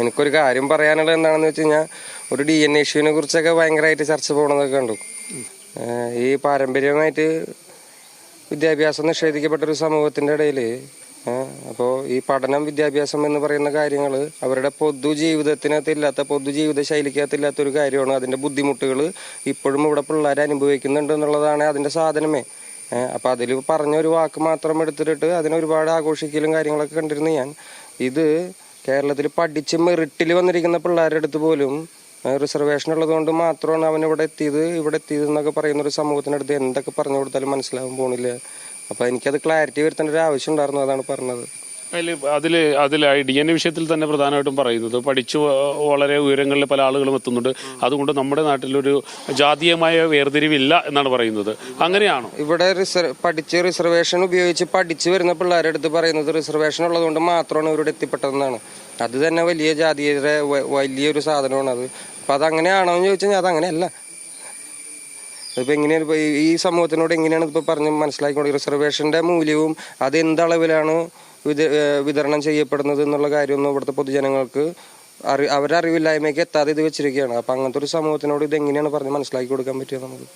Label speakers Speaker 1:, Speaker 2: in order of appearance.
Speaker 1: എനിക്കൊരു കാര്യം പറയാനുള്ളത് എന്താണെന്ന് വെച്ച് കഴിഞ്ഞാൽ, ഒരു DNA ഇഷ്യൂവിനെ കുറിച്ചൊക്കെ ഭയങ്കരമായിട്ട് ചർച്ച പോകണതൊക്കെ കണ്ടു. ഈ പാരമ്പര്യമായിട്ട് വിദ്യാഭ്യാസം നിഷേധിക്കപ്പെട്ടൊരു സമൂഹത്തിൻ്റെ ഇടയിൽ അപ്പോൾ ഈ പഠനം, വിദ്യാഭ്യാസം എന്ന് പറയുന്ന കാര്യങ്ങൾ അവരുടെ പൊതുജീവിത ശൈലിക്കകത്തില്ലാത്തൊരു കാര്യമാണ്. അതിൻ്റെ ബുദ്ധിമുട്ടുകൾ ഇപ്പോഴും ഇവിടെ പിള്ളേർ അനുഭവിക്കുന്നുണ്ട് എന്നുള്ളതാണ് അതിൻ്റെ സാധനമേ. അപ്പം അതിൽ പറഞ്ഞൊരു വാക്ക് മാത്രം എടുത്തിട്ട് അതിനൊരുപാട് ആഘോഷിക്കലും കാര്യങ്ങളൊക്കെ കണ്ടിരുന്നു ഞാൻ. ഇത് കേരളത്തിൽ പഠിച്ച് മെറിറ്റിൽ വന്നിരിക്കുന്ന പിള്ളേരുടെ അടുത്ത് പോലും റിസർവേഷൻ ഉള്ളതുകൊണ്ട് മാത്രമാണ് അവൻ ഇവിടെ എത്തിയത് എന്നൊക്കെ പറയുന്ന ഒരു സമൂഹത്തിനടുത്ത് എന്തൊക്കെ പറഞ്ഞു കൊടുത്താലും മനസ്സിലാവാൻ പോണില്ല. അപ്പം എനിക്കത് ക്ലാരിറ്റി വരുത്തേണ്ട ഒരു ആവശ്യം ഉണ്ടായിരുന്നു, അതാണ് പറഞ്ഞത്.
Speaker 2: അതിൽ DNA വിഷയത്തിൽ തന്നെ പ്രധാനമായിട്ടും പറയുന്നത്, പഠിച്ചു വളരെ ഉയരങ്ങളിൽ പല ആളുകളും എത്തുന്നുണ്ട്, അതുകൊണ്ട് നമ്മുടെ നാട്ടിലൊരു ജാതീയമായ വേർതിരിവില്ല എന്നാണ് പറയുന്നത്. അങ്ങനെയാണോ?
Speaker 1: ഇവിടെ റിസർവേഷൻ ഉപയോഗിച്ച് പഠിച്ചു വരുന്ന പിള്ളേരുടെ അടുത്ത് പറയുന്നത് റിസർവേഷൻ ഉള്ളതുകൊണ്ട് മാത്രമാണ് ഇവരുടെ എത്തിപ്പെട്ടതെന്നാണ്. അത് തന്നെ വലിയ ജാതീയത, വലിയൊരു സാധനമാണ് അത്. അപ്പം അതങ്ങനെയാണോ എന്ന് ചോദിച്ചു കഴിഞ്ഞാൽ അതങ്ങനെയല്ല. ഇതിപ്പോൾ എങ്ങനെയാണ് ഈ സമൂഹത്തിനോട് എങ്ങനെയാണ് ഇപ്പോൾ പറഞ്ഞ് മനസ്സിലാക്കിക്കൊണ്ട് റിസർവേഷൻ്റെ മൂല്യവും അത് എന്തളവിലാണ് വിതരണം ചെയ്യപ്പെടുന്നത് എന്നുള്ള കാര്യമൊന്നും ഇവിടുത്തെ പൊതുജനങ്ങൾക്ക് അവരുടെ അറിവില്ലായ്മയ്ക്ക് എത്താതെ ഇത് വെച്ചിരിക്കുകയാണ്. അപ്പം അങ്ങനത്തെ ഒരു സമൂഹത്തിനോട് ഇതെങ്ങനെയാണ് പറഞ്ഞ് മനസ്സിലാക്കി കൊടുക്കാൻ പറ്റുക നമുക്ക്?